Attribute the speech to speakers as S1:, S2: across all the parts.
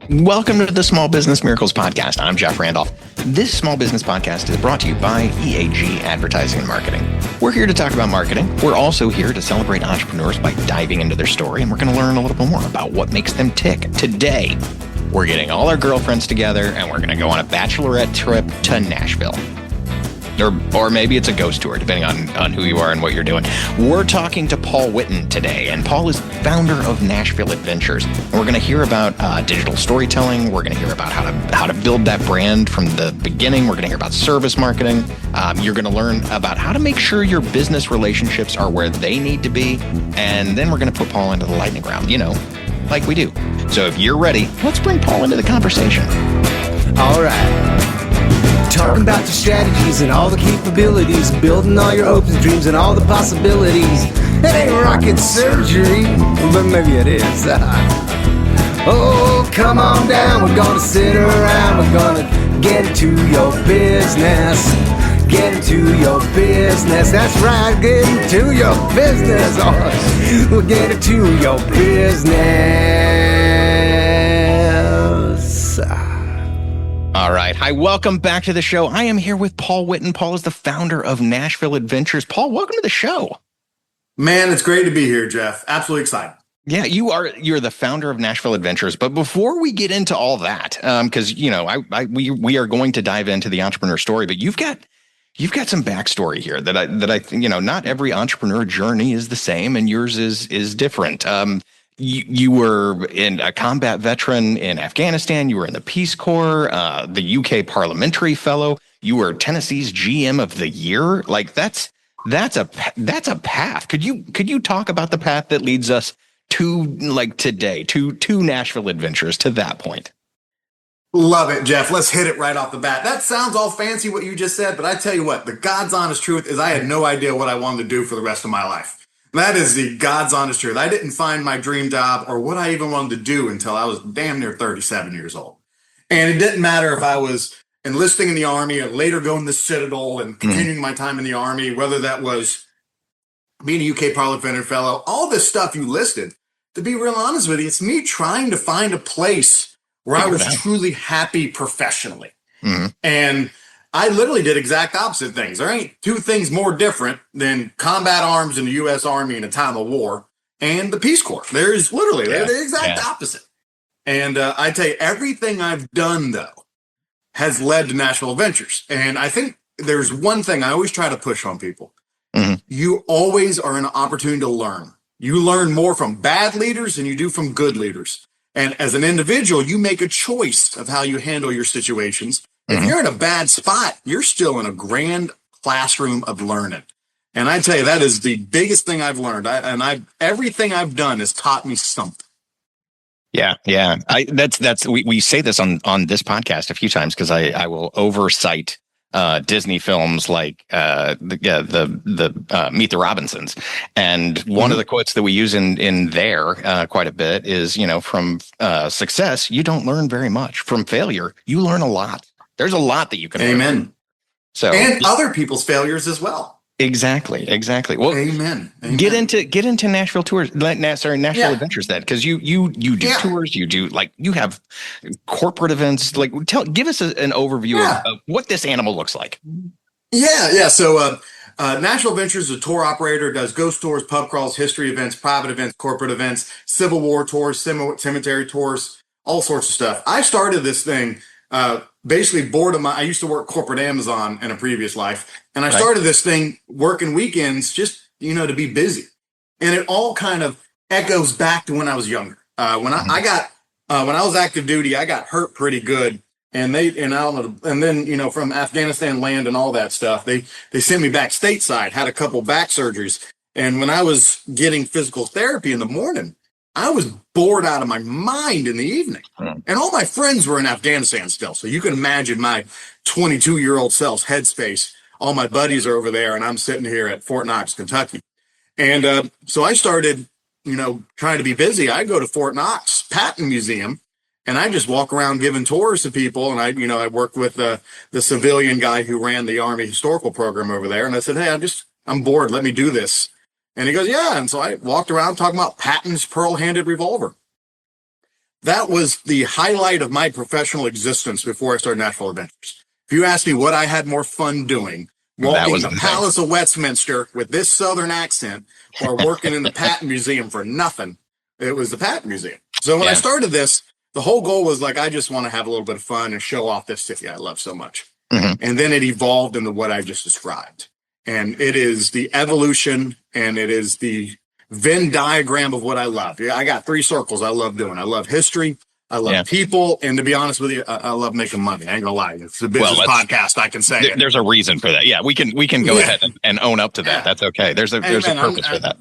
S1: Welcome to the Small Business Miracles Podcast. I'm Jeff Randolph. This Small Business Podcast is brought to you by EAG Advertising and Marketing. We're here to talk about marketing. We're also here to celebrate entrepreneurs by diving into their story, and we're going to learn a little bit more about what makes them tick. Today, we're getting all our girlfriends together, and we're going to go on a bachelorette trip to Nashville. Or maybe it's a ghost tour, depending on who you are and what you're doing. We're talking to Paul Whitten today, and Paul is founder of Nashville Adventures. And we're going to hear about digital storytelling. We're going to hear about how to build that brand from the beginning. We're going to hear about service marketing. You're going to learn about how to make sure your business relationships are where they need to be. And then we're going to put Paul into the lightning round, like we do. So if you're ready, let's bring Paul into the conversation.
S2: All right. Talking about your strategies and all the capabilities, building all your hopes and dreams and all the possibilities. It ain't rocket surgery, but maybe it is. Oh, come on down, we're gonna sit around, we're gonna get into your business. Get into your business, that's right, get into your business. Oh, we'll get into your business.
S1: All right. Hi, welcome back to the show. I am here with Paul Whitten. Paul is the founder of Nashville Adventures. Paul, welcome to the show.
S3: Man, it's great to be here, Jeff. Absolutely excited.
S1: Yeah, you're the founder of Nashville Adventures. But before we get into all that, because we are going to dive into the entrepreneur story, but you've got some backstory here that I think, not every entrepreneur journey is the same, and yours is different. You were a combat veteran in Afghanistan. You were in the Peace Corps, the UK Parliamentary Fellow. You were Tennessee's GM of the Year. Like that's a path. Could you talk about the path that leads us to today, to Nashville Adventures, to that point?
S3: Love it, Jeff. Let's hit it right off the bat. That sounds all fancy what you just said, but I tell you what, the God's honest truth is I had no idea what I wanted to do for the rest of my life. That is the God's honest truth. I didn't find my dream job or what I even wanted to do until I was damn near 37 years old. And it didn't matter if I was enlisting in the Army or later going to the Citadel and continuing my time in the Army, whether that was being a UK Parliamentary Fellow, all this stuff you listed. To be real honest with you, it's me trying to find a place where I was truly happy professionally. Mm-hmm. And I literally did exact opposite things. There ain't two things more different than combat arms in the U.S. Army in a time of war and the Peace Corps. They're the exact opposite. And I tell you, everything I've done, though, has led to Nashville Adventures. And I think there's one thing I always try to push on people. Mm-hmm. You always are an opportunity to learn. You learn more from bad leaders than you do from good leaders. And as an individual, you make a choice of how you handle your situations. If you're in a bad spot, you're still in a grand classroom of learning. And I tell you, that is the biggest thing I've learned. Everything I've done has taught me something.
S1: Yeah. We say this on this podcast a few times because I will oversight Disney films like the Meet the Robinsons, and one of the quotes that we use in there quite a bit is from success you don't learn very much, from failure you learn a lot. There's a lot that you can learn.
S3: Amen.
S1: So
S3: and other people's failures as well.
S1: Exactly. Well, Amen. Get into Nashville tours. Nashville Adventures then, because you do tours. You do you have corporate events. Give us an overview of what this animal looks like.
S3: Yeah. So Nashville Adventures is a tour operator, does ghost tours, pub crawls, history events, private events, corporate events, Civil War tours, cemetery tours, all sorts of stuff. I started this thing basically bored of I used to work corporate Amazon in a previous life. And I started this thing working weekends just, to be busy. And it all kind of echoes back to when I was younger. When I was active duty, I got hurt pretty good. And then, from Afghanistan land and all that stuff, they sent me back stateside, had a couple back surgeries. And when I was getting physical therapy in the morning, I was bored out of my mind in the evening. And all my friends were in Afghanistan still. So you can imagine my 22-year-old self's headspace. All my buddies are over there, and I'm sitting here at Fort Knox, Kentucky. And so I started, trying to be busy. I go to Fort Knox Patton Museum, and I just walk around giving tours to people. And I worked with the civilian guy who ran the Army historical program over there. And I said, hey, I'm bored. Let me do this. And he goes, yeah. And so I walked around talking about Patton's pearl-handed revolver. that was the highlight of my professional existence before I started Nashville Adventures. If you ask me what I had more fun doing,
S1: That
S3: walking
S1: was
S3: the
S1: the thing.
S3: Palace of Westminster with this Southern accent or working in the Patent Museum for nothing, it was the Patent Museum. So when I started this, the whole goal was like, I just want to have a little bit of fun and show off this city I love so much.
S1: Mhm.
S3: And then it evolved into what I just described. And it is the evolution and it is the Venn diagram of what I love. I got 3 circles I love doing. I love history. I love people. And to be honest with you, I love making money. I ain't gonna lie. It's a business podcast. I can say it.
S1: There's a reason for that. Yeah, we can go ahead and own up to that.
S3: Yeah.
S1: That's okay. There's a purpose for that.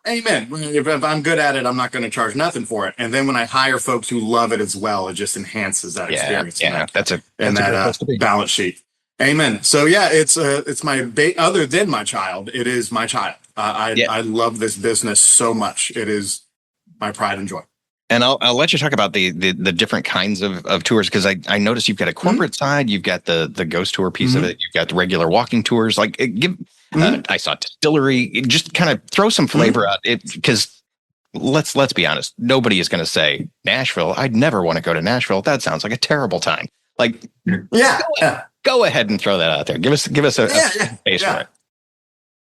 S3: Amen. If I'm good at it, I'm not going to charge nothing for it. And then when I hire folks who love it as well, it just enhances that experience.
S1: Yeah, that's a
S3: balance sheet. Amen. So yeah, it's my other than my child, it is my child. I love this business so much. It is my pride and joy.
S1: And I'll let you talk about the different kinds of tours, because I noticed you've got a corporate side, you've got the ghost tour piece of it, you've got the regular walking tours. Like I saw distillery. Just kind of throw some flavor out it, because let's be honest, nobody is going to say Nashville. I'd never want to go to Nashville. That sounds like a terrible time. Like go ahead and throw that out there. Give us a space for it.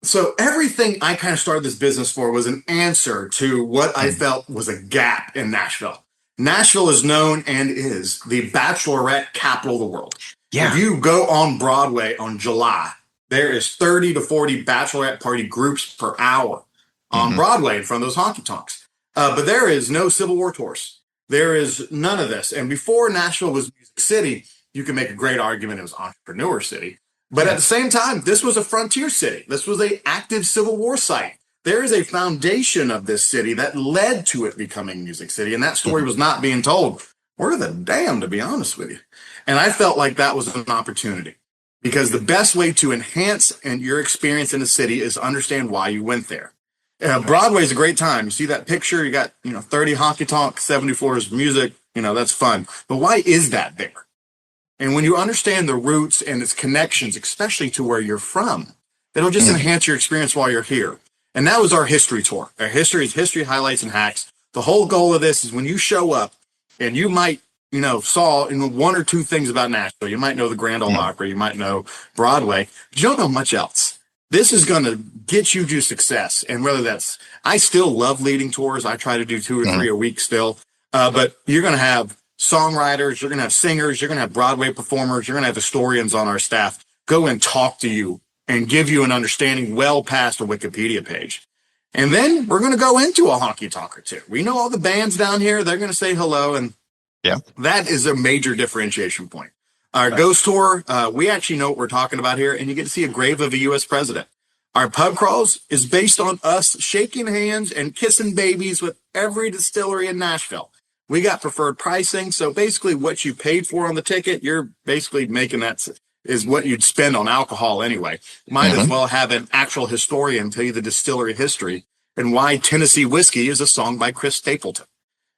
S3: So everything I kind of started this business for was an answer to what I felt was a gap in Nashville. Nashville is known and is the bachelorette capital of the world. Yeah. If you go on Broadway on July, there is 30 to 40 bachelorette party groups per hour on Broadway in front of those honky tonks. But there is no Civil War tours. There is none of this. And before Nashville was Music City, you can make a great argument it was Entrepreneur City. But at the same time, this was a frontier city. This was an active Civil War site. There is a foundation of this city that led to it becoming Music City, and that story was not being told. We're the damn, to be honest with you. And I felt like that was an opportunity, because the best way to enhance your experience in the city is understand why you went there. Broadway is a great time. You see that picture, you got 30 honky tonk, 70 floors of music, that's fun. But why is that there? And when you understand the roots and its connections, especially to where you're from, it'll just enhance your experience while you're here. And that was our history tour. Our history is history, highlights, and hacks. The whole goal of this is when you show up and you might, saw 1 or 2 things about Nashville. You might know the Grand Ole Opry. You might know Broadway. But you don't know much else. This is going to get you to success. And whether that's, I still love leading tours. I try to do 2 or 3 a week still. But you're going to have songwriters, you're going to have singers, you're going to have Broadway performers, you're going to have historians on our staff go and talk to you and give you an understanding well past a Wikipedia page. And then we're going to go into a honky tonk or 2. We know all the bands down here. They're going to say hello. And that is a major differentiation point. Our ghost tour, we actually know what we're talking about here, and you get to see a grave of a U.S. president. Our pub crawls is based on us shaking hands and kissing babies with every distillery in Nashville. We got preferred pricing. So basically what you paid for on the ticket, you're basically making that is what you'd spend on alcohol anyway. Might as well have an actual historian tell you the distillery history and why Tennessee whiskey is a song by Chris Stapleton.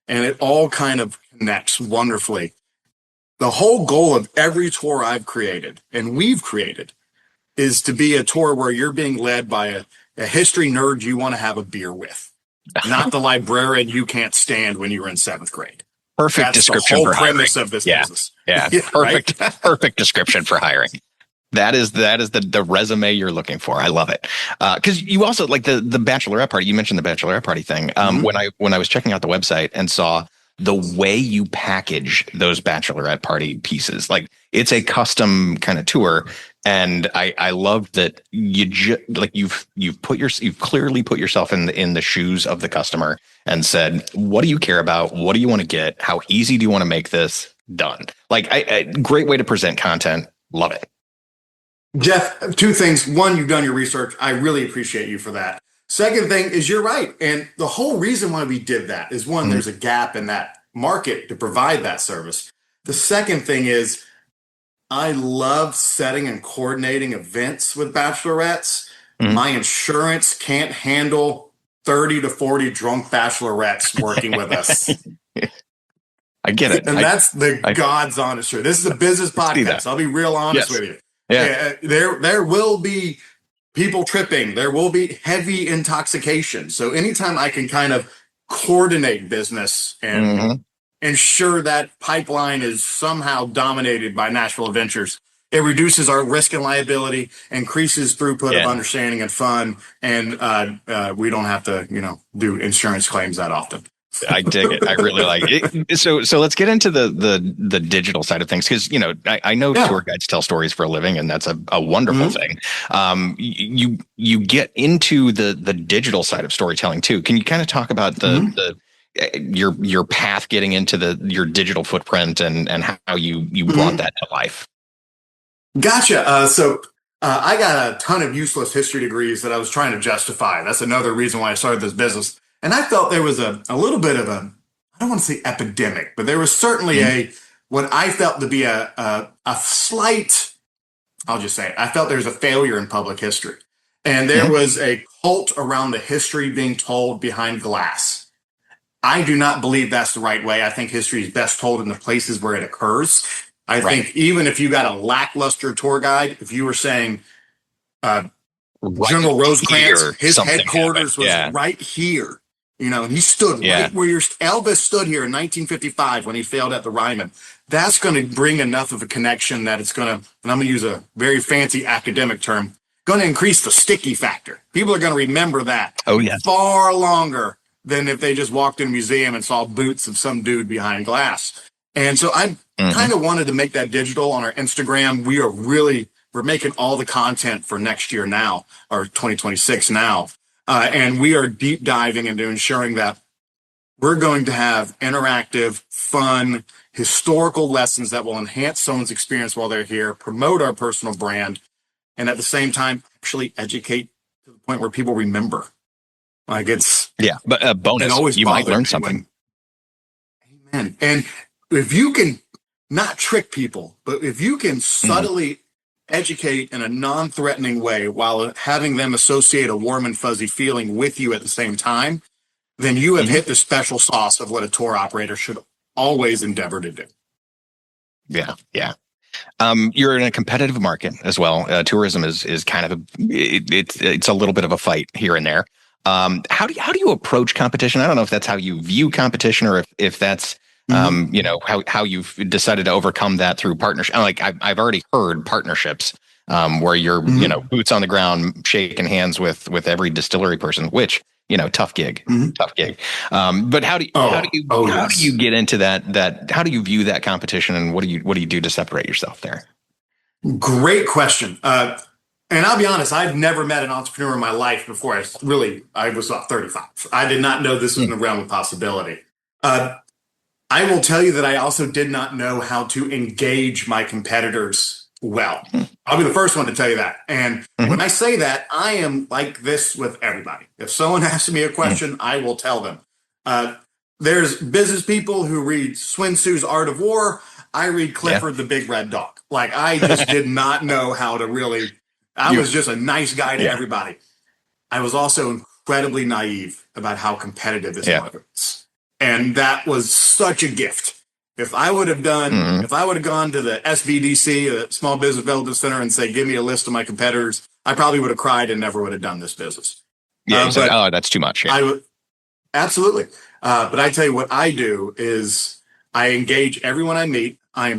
S3: And it all kind of connects wonderfully. The whole goal of every tour I've created and we've created is to be a tour where you're being led by a history nerd you want to have a beer with. Not the librarian you can't stand when you were in 7th grade.
S1: Perfect description for hiring.
S3: That's the whole premise of this business.
S1: Yeah. Perfect description for hiring. That is the resume you're looking for. I love it. Because you also like the bachelorette party. You mentioned the bachelorette party thing. When I was checking out the website and saw the way you package those bachelorette party pieces, like it's a custom kind of tour. And I love that you've clearly put yourself in the shoes of the customer and said, what do you care about? What do you want to get? How easy do you want to make this? Done. Like great way to present content. Love it.
S3: Jeff, 2 things. 1, you've done your research. I really appreciate you for that. Second thing is you're right. And the whole reason why we did that is 1, there's a gap in that market to provide that service. The second thing is I love setting and coordinating events with bachelorettes. My insurance can't handle 30 to 40 drunk bachelorettes working with us.
S1: I get it.
S3: And that's the God's honest truth. This is a business podcast. I'll be real honest with you. Yeah. There will be people tripping. There will be heavy intoxication. So anytime I can kind of coordinate business and ensure that pipeline is somehow dominated by Nashville Adventures. It reduces our risk and liability, increases throughput of understanding and fun, and we don't have to, do insurance claims that often.
S1: I dig it. I really like it. So let's get into the digital side of things, because I know tour guides tell stories for a living, and that's a wonderful thing. You get into the digital side of storytelling too. Can you kind of talk about your path getting into your digital footprint and how you brought that to life?
S3: Gotcha. So I got a ton of useless history degrees that I was trying to justify. That's another reason why I started this business. And I felt there was a little bit of I don't want to say epidemic, but there was certainly what I felt to be a slight, I'll just say, I felt there was a failure in public history. And there was a cult around the history being told behind glass. I do not believe that's the right way. I think history is best told in the places where it occurs. I think even if you got a lackluster tour guide, if you were saying General Rosecrans, his headquarters was right here, and he stood right where Elvis stood here in 1955 when he failed at the Ryman. That's going to bring enough of a connection that it's going to, and I'm going to use a very fancy academic term, going to increase the sticky factor. People are going to remember that far longer than if they just walked in a museum and saw boots of some dude behind glass. And so I kind of wanted to make that digital on our Instagram. We're making all the content for next year now, or 2026 now. And we are deep diving into ensuring that we're going to have interactive, fun, historical lessons that will enhance someone's experience while they're here, promote our personal brand, and at the same time, actually educate to the point where people remember. Like it's... Yeah,
S1: but a bonus, you might learn something.
S3: Amen. And if you can not trick people, but if you can subtly educate in a non-threatening way while having them associate a warm and fuzzy feeling with you at the same time, then you have hit the special sauce of what a tour operator should always endeavor to do.
S1: Yeah. You're in a competitive market as well. Tourism is kind of it's a little bit of a fight here and there. How do you approach competition? I don't know if that's how you view competition, or if that's how you've decided to overcome that through partnership. Like I've already heard partnerships where you're boots on the ground, shaking hands with every distillery person, which tough gig. But how do you get into that? How do you view that competition, and what do you do to separate yourself there?
S3: Great question. And I'll be honest, I've never met an entrepreneur in my life before. I was about 35. I did not know this was in the realm of possibility. I will tell you that I also did not know how to engage my competitors well. I'll be the first one to tell you that. And when I say that, I am like this with everybody. If someone asks me a question, I will tell them. There's business people who read Sun Tzu's Art of War. I read Clifford the Big Red Dog. Like I just did not know how to really... I was just a nice guy to everybody. I was also incredibly naive about how competitive this was. And that was such a gift. If I would have gone to the SBDC, the Small Business Development Center, and say, give me a list of my competitors, I probably would have cried and never would have done this business.
S1: That's too much. Yeah.
S3: Absolutely. But I tell you what I do is I engage everyone I meet. I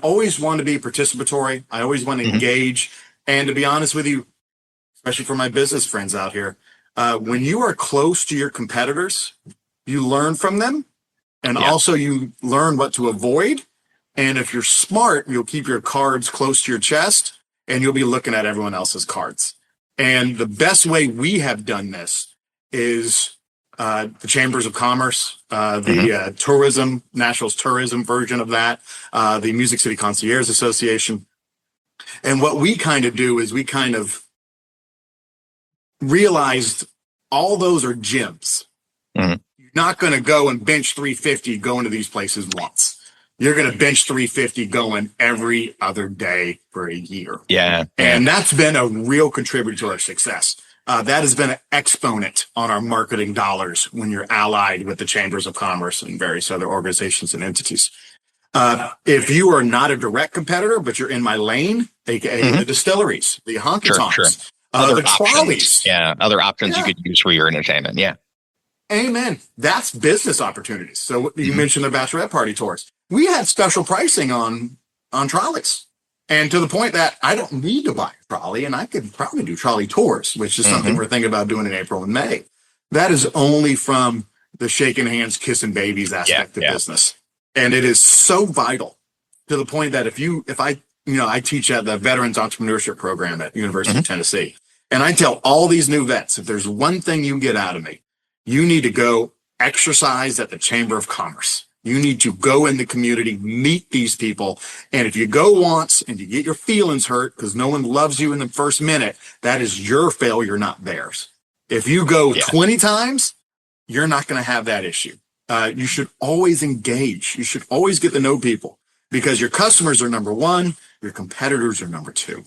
S3: always want to be participatory. I always want to engage. And to be honest with you, especially for my business friends out here, when you are close to your competitors, you learn from them, and also you learn what to avoid. And if you're smart, you'll keep your cards close to your chest, and you'll be looking at everyone else's cards. And the best way we have done this is the Chambers of Commerce, the tourism, Nashville's tourism version of that, the Music City Concierge Association. And what we kind of do is we kind of realized all those are gyms. You're not going to go and bench 350 going to these places once. You're going to bench 350 going every other day for a year. And that's been a real contributor to our success. That has been an exponent on our marketing dollars when you're allied with the Chambers of Commerce and various other organizations and entities. If you are not a direct competitor, but you're in my lane, aka the distilleries, the honky tonks, the trolleys.
S1: Other options you could use for your entertainment.
S3: Amen. That's business opportunities. So you
S1: Mhm.
S3: mentioned the bachelorette party tours. We had special pricing on trolleys. And to the point that I don't need to buy a trolley, and I could probably do trolley tours, which is something
S1: Mhm.
S3: we're thinking about doing in April and May. That is only from the shaking hands, kissing babies
S1: Yeah,
S3: aspect of
S1: yeah.
S3: business. And it is so vital to the point that if I, I teach at the Veterans Entrepreneurship Program at University
S1: Mhm.
S3: of Tennessee, and I tell all these new vets, if there's one thing you get out of me, you need to go exercise at the Chamber of Commerce. You need to go in the community, meet these people. And if you go once and you get your feelings hurt because no one loves you in the first minute, that is your failure, not theirs. If you go
S1: Yeah.
S3: 20 times, you're not going to have that issue. You should always engage. You should always get to know people because your customers are number one. Your competitors are number two.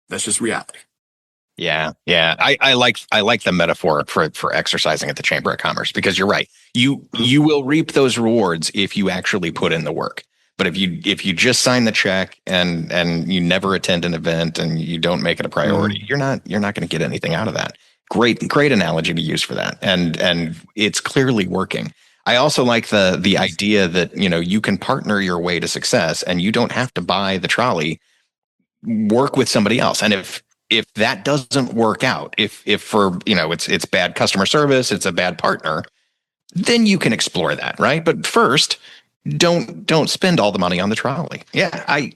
S3: That's just reality.
S1: Yeah, yeah. I like the metaphor for exercising at the Chamber of Commerce because you're right. You will reap those rewards if you actually put in the work. But if you just sign the check and you never attend an event and you don't make it a priority, you're not going to get anything out of that. Great analogy to use for that. And it's clearly working. I also like the idea that, you can partner your way to success and you don't have to buy the trolley, work with somebody else. And if that doesn't work out, if for, it's bad customer service, it's a bad partner, then you can explore that, right? But first, don't spend all the money on the trolley. Yeah,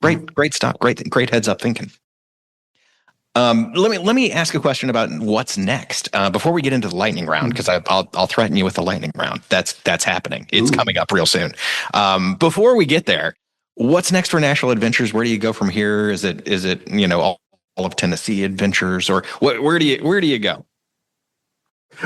S1: great stuff. Great heads up thinking. Let me ask a question about what's next before we get into the lightning round, because I'll threaten you with the lightning round. That's happening. It's coming up real soon. Before we get there, what's next for Nashville Adventures? Where do you go from here? Is it all of Tennessee Adventures, or where do you go?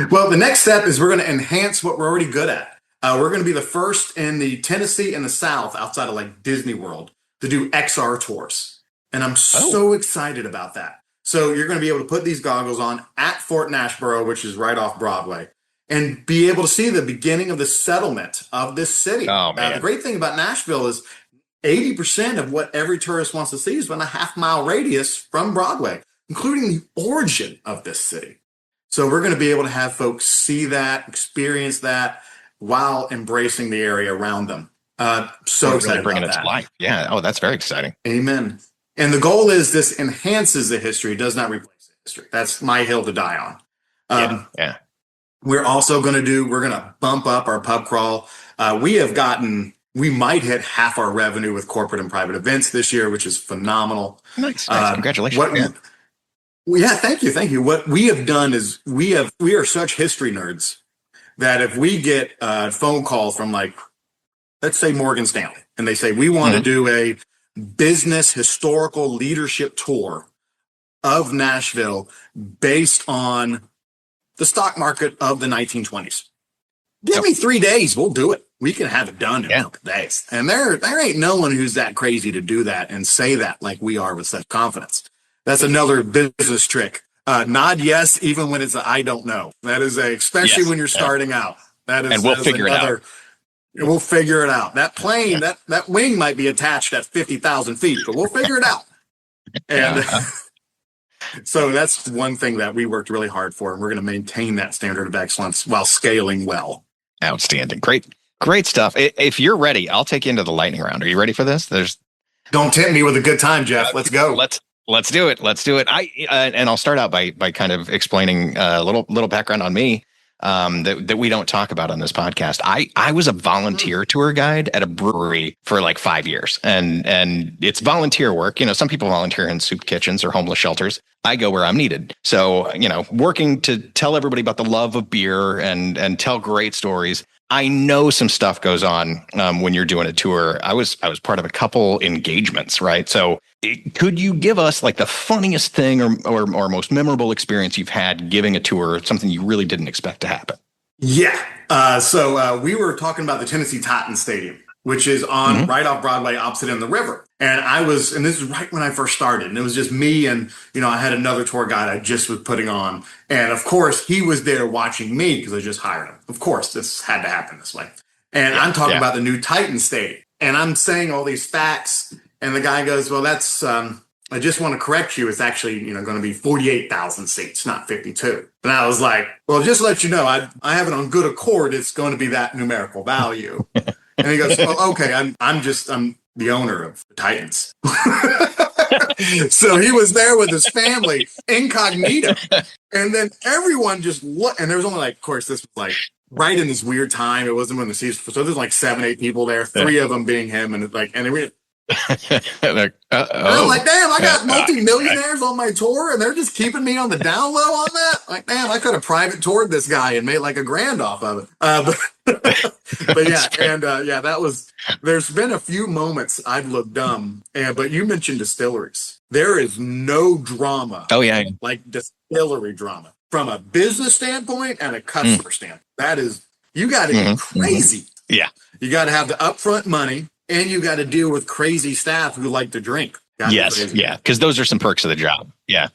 S3: Well, the next step is we're going to enhance what we're already good at. We're going to be the first in the Tennessee and the South outside of like Disney World to do XR tours. And I'm so excited about that. So you're going to be able to put these goggles on at Fort Nashboro, which is right off Broadway, and be able to see the beginning of the settlement of this city.
S1: Oh, man.
S3: The great thing about Nashville is 80% of what every tourist wants to see is within a half-mile radius from Broadway, including the origin of this city. So we're going to be able to have folks see that, experience that, while embracing the area around them. So excited
S1: really bringing
S3: about
S1: it
S3: that.
S1: to life. Yeah. Oh, that's very exciting.
S3: Amen. And the goal is this enhances the history, does not replace the history. That's my hill to die on.
S1: Yeah.
S3: We're also going to bump up our pub crawl. We might hit half our revenue with corporate and private events this year, which is phenomenal.
S1: Nice. Congratulations.
S3: Yeah, thank you. What we have done is we are such history nerds that if we get a phone call from let's say Morgan Stanley, and they say, we want to do a business historical leadership tour of Nashville based on the stock market of the 1920s. Give me 3 days. We'll do it. We can have it done in a couple days. And there ain't no one who's that crazy to do that and say that like we are with such confidence. That's another business trick. Nod yes, even when it's I don't know. That is especially when you're starting out.
S1: And we'll figure it out.
S3: We'll figure it out. That plane, that wing might be attached at 50,000 feet, but we'll figure it out. And so that's one thing that we worked really hard for, and we're going to maintain that standard of excellence while scaling well.
S1: Outstanding. Great stuff. If you're ready, I'll take you into the lightning round. Are you ready for this?
S3: Don't tempt me with a good time, Jeff. Let's go.
S1: Let's do it. And I'll start out by kind of explaining a little background on me that we don't talk about on this podcast. I was a volunteer tour guide at a brewery for like 5 years, and it's volunteer work. Some people volunteer in soup kitchens or homeless shelters. I go where I'm needed. So, working to tell everybody about the love of beer and tell great stories. I know some stuff goes on when you're doing a tour. I was part of a couple engagements, right? So could you give us like the funniest thing or most memorable experience you've had giving a tour, something you really didn't expect to happen?
S3: Yeah. So we were talking about the Tennessee Titans Stadium, which is on right off Broadway opposite in the river. And this is right when I first started, and it was just me and, I had another tour guide I just was putting on. And of course he was there watching me because I just hired him. Of course, this had to happen this way. And I'm talking about the new Titans Stadium, and I'm saying all these facts. And the guy goes, well, that's I just want to correct you. It's actually, going to be 48,000 seats, not 52. And I was like, well, just to let you know, I have it on good accord. It's going to be that numerical value. And he goes, oh, okay, I'm the owner of the Titans. So he was there with his family, incognito. And then everyone just looked, and there was only like, of course, this was like right in this weird time. It wasn't when the season, so there's like 7, 8 people there, 3 of them being him. And they
S1: like,
S3: and I'm like, damn, I got multi-millionaires on my tour and they're just keeping me on the down low on that. Like, damn, I could have private toured this guy and made like $1,000 off of it. But yeah, that was, there's been a few moments I've looked dumb. But you mentioned distilleries. There is no drama.
S1: Oh yeah.
S3: Like distillery drama from a business standpoint and a customer standpoint. That is, you got to be crazy.
S1: Yeah.
S3: You got to have the upfront money. And you got to deal with crazy staff who like to drink.
S1: Yes, yeah, because those are some perks of the job. Yeah,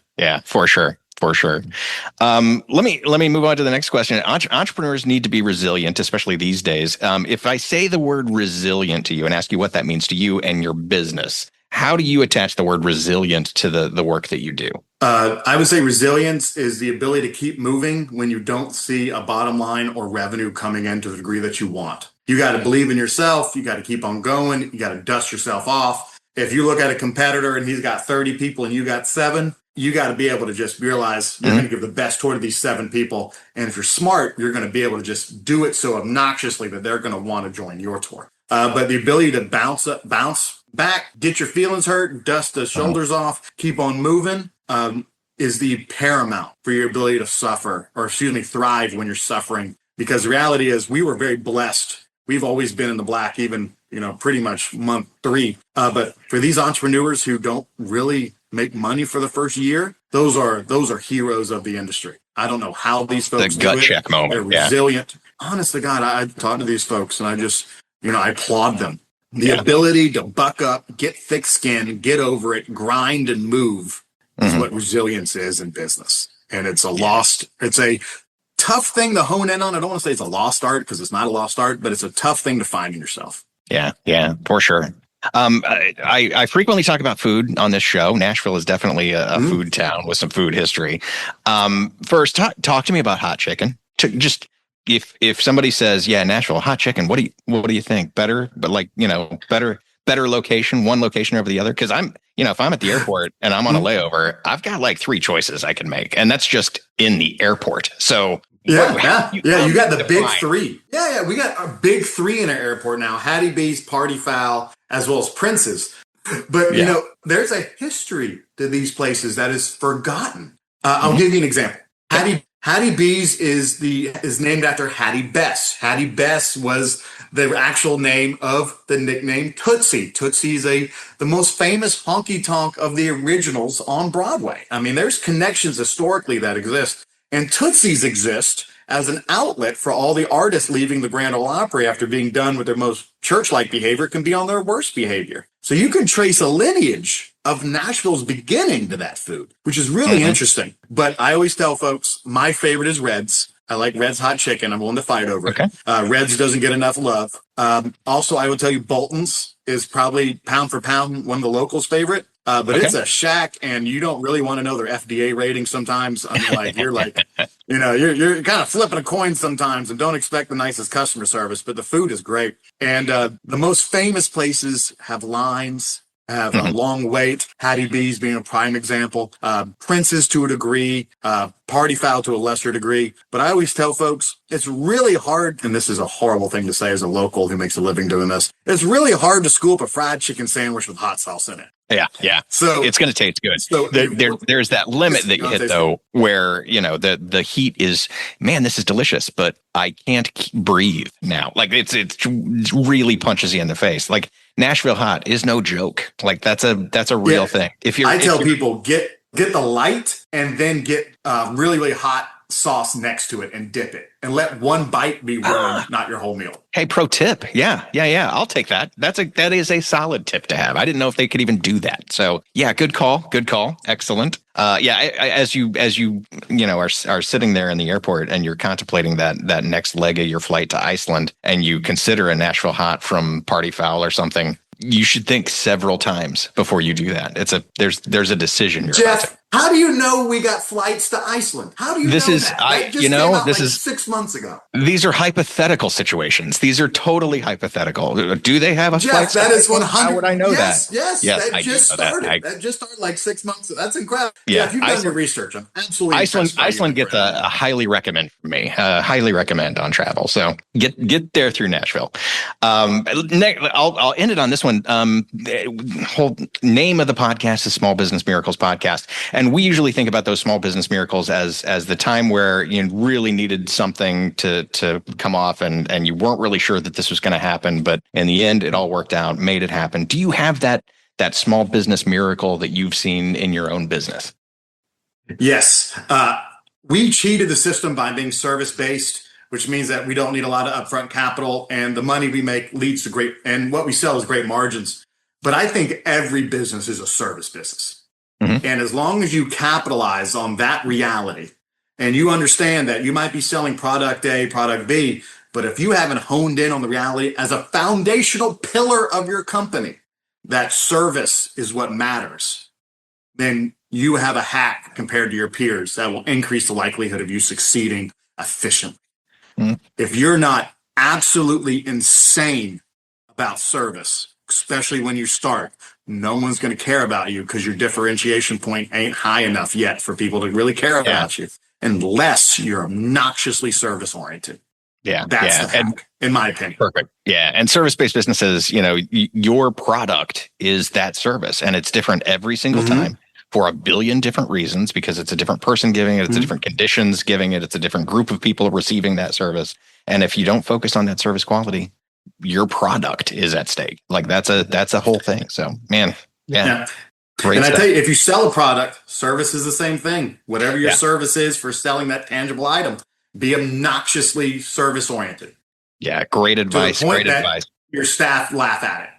S1: for sure. Let me move on to the next question. Entrepreneurs need to be resilient, especially these days. If I say the word resilient to you and ask you what that means to you and your business, how do you attach the word resilient to the work that you do?
S3: I would say resilience is the ability to keep moving when you don't see a bottom line or revenue coming in to the degree that you want. You got to believe in yourself. You got to keep on going. You got to dust yourself off. If you look at a competitor and he's got 30 people and you got 7, you got to be able to just realize you're going to give the best tour to these 7 people. And if you're smart, you're going to be able to just do it so obnoxiously that they're going to want to join your tour. But the ability to bounce back, get your feelings hurt, dust the shoulders off, keep on moving, is the paramount for your ability to thrive when you're suffering. Because the reality is we were very blessed. We've always been in the black, even, pretty much month 3. But for these entrepreneurs who don't really make money for the first year, those are heroes of the industry. I don't know how these folks do it. The gut check moment. They're resilient. Honest to God, I talk to these folks and I just, I applaud them. The ability to buck up, get thick skin, get over it, grind and move is what resilience is in business. And it's a tough thing to hone in on. I don't want to say it's a lost art because it's not a lost art, but it's a tough thing to find in yourself.
S1: Yeah, for sure. I frequently talk about food on this show. Nashville is definitely a food town with some food history. First, talk to me about hot chicken. If somebody says, yeah, Nashville hot chicken, what do you think? Better, but better location, one location over the other? Because if I'm at the airport and I'm on a layover, I've got like 3 choices I can make, and that's just in the airport. So
S3: you got the big 3. Yeah, we got a big 3 in our airport now: Hattie B's, Party Foul, as well as Prince's. But there's a history to these places that is forgotten. I'll give you an example. Hattie B's is named after Hattie Bess. Hattie Bess was the actual name of the nickname Tootsie. Tootsie is the most famous honky-tonk of the originals on Broadway. I mean, there's connections historically that exist. And Tootsies exist as an outlet for all the artists leaving the Grand Ole Opry after being done with their most church-like behavior can be on their worst behavior. So you can trace a lineage of Nashville's beginning to that food, which is really interesting. But I always tell folks, my favorite is Red's. I like Red's hot chicken. I'm willing to fight over it. Red's doesn't get enough love. Also, I will tell you Bolton's is probably pound for pound one of the locals' favorite. But it's a shack, and you don't really want to know their FDA rating sometimes. I mean, you're kind of flipping a coin sometimes and don't expect the nicest customer service, but the food is great. And the most famous places have lines, have a long wait. Hattie B's being a prime example. Prince's to a degree, Party Foul to a lesser degree. But I always tell folks, it's really hard, and this is a horrible thing to say as a local who makes a living doing this, it's really hard to scoop a fried chicken sandwich with hot sauce in it.
S1: Yeah. So it's going to taste good. So there's that limit that you hit though, where the heat is, man, this is delicious, but I can't breathe now. Like it really punches you in the face. Like Nashville hot is no joke. Like that's a real thing. I tell people get the light and then get really, really hot sauce next to it and dip it and let one bite be ruined, not your whole meal. Hey, pro tip. Yeah. I'll take that. That is a solid tip to have. I didn't know if they could even do that. So yeah, good call. Excellent. As you are sitting there in the airport and you're contemplating that next leg of your flight to Iceland and you consider a Nashville hot from Party Foul or something, you should think several times before you do that. There's a decision.
S3: Jeff, how do you know we got flights to Iceland? How do you know that? That just came out like 6 months ago.
S1: These are hypothetical situations. These are totally hypothetical. Do they have a flight?
S3: Jeff, that is 100.
S1: How would I know that?
S3: Yes, that just started. That just started like 6 months ago. That's incredible.
S1: Yeah,
S3: Jeff, you've done your research. I'm absolutely
S1: Iceland gets a highly recommend from me. Highly recommend on travel. So get there through Nashville. I'll end it on this one. The whole name of the podcast is Small Business Miracles Podcast, and we usually think about those small business miracles as the time where you really needed something to come off, and you weren't really sure that this was going to happen, but in the end, it all worked out, made it happen. Do you have that small business miracle that you've seen in your own business?
S3: Yes. We cheated the system by being service-based, which means that we don't need a lot of upfront capital, and the money we make leads to great, and what we sell is great margins. But I think every business is a service business. Mm-hmm. And as long as you capitalize on that reality and you understand that you might be selling product A, product B, but if you haven't honed in on the reality as a foundational pillar of your company, that service is what matters, then you have a hack compared to your peers that will increase the likelihood of you succeeding efficiently. Mm-hmm. If you're not absolutely insane about service, especially when you start, no one's going to care about you because your differentiation point ain't high enough yet for people to really care about you, unless you're obnoxiously service oriented.
S1: Yeah.
S3: That's the hack, in my opinion.
S1: Perfect. Yeah. And service-based businesses, your product is that service, and it's different every single time for a billion different reasons, because it's a different person giving it. It's a different conditions giving it. It's a different group of people receiving that service. And if you don't focus on that service quality, your product is at stake. Like that's a whole thing. So, man, yeah. Great
S3: and
S1: stuff.
S3: I tell you, if you sell a product, service is the same thing. Whatever your service is for selling that tangible item, be obnoxiously service oriented.
S1: Yeah, great advice. Great advice.
S3: Your staff laugh at it.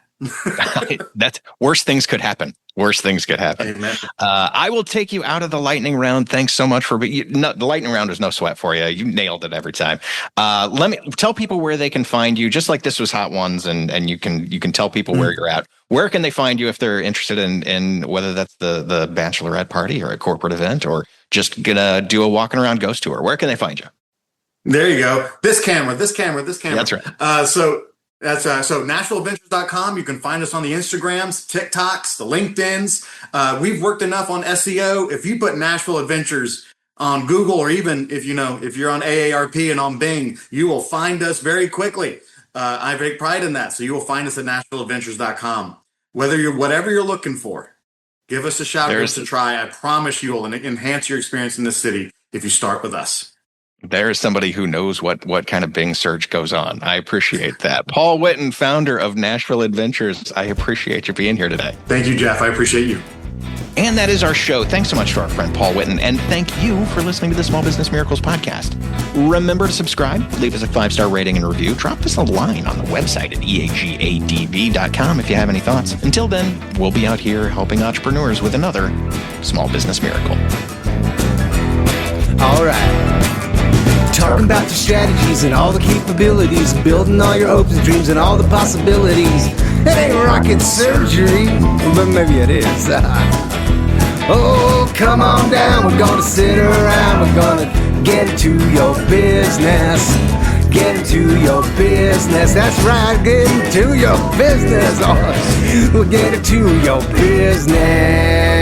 S1: That's worst things could happen. Worst things could happen.
S3: Amen.
S1: I will take you out of the lightning round. Thanks so much for the lightning round is no sweat for you. You nailed it every time. Let me tell people where they can find you, just like this was Hot Ones, and you can tell people where you're at. Where can they find you if they're interested in whether that's the bachelorette party or a corporate event, or just gonna do a walking around ghost tour? Where can they find you?
S3: There you go. This camera.
S1: Yeah, that's right.
S3: So NashvilleAdventures.com. You can find us on the Instagrams, TikToks, the LinkedIns. We've worked enough on SEO. If you put Nashville Adventures on Google, or even if you're on AARP and on Bing, you will find us very quickly. I take pride in that. So you will find us at NashvilleAdventures.com. Whatever you're looking for, give us a shout, give us a try. I promise you will enhance your experience in this city if you start with us.
S1: There's somebody who knows what kind of Bing search goes on. I appreciate that. Paul Whitten, founder of Nashville Adventures. I appreciate you being here today.
S3: Thank you, Jeff. I appreciate you.
S1: And that is our show. Thanks so much to our friend Paul Whitten. And thank you for listening to the Small Business Miracles podcast. Remember to subscribe, leave us a 5-star rating and review. Drop us a line on the website at eagadv.com if you have any thoughts. Until then, we'll be out here helping entrepreneurs with another Small Business Miracle.
S2: All right. Talking about your strategies and all the capabilities, building all your hopes and dreams and all the possibilities. It ain't rocket surgery, but maybe it is. Oh, come on down, we're gonna sit around, we're gonna get into your business. Get into your business, that's right, get into your business. Oh, we'll get into your business.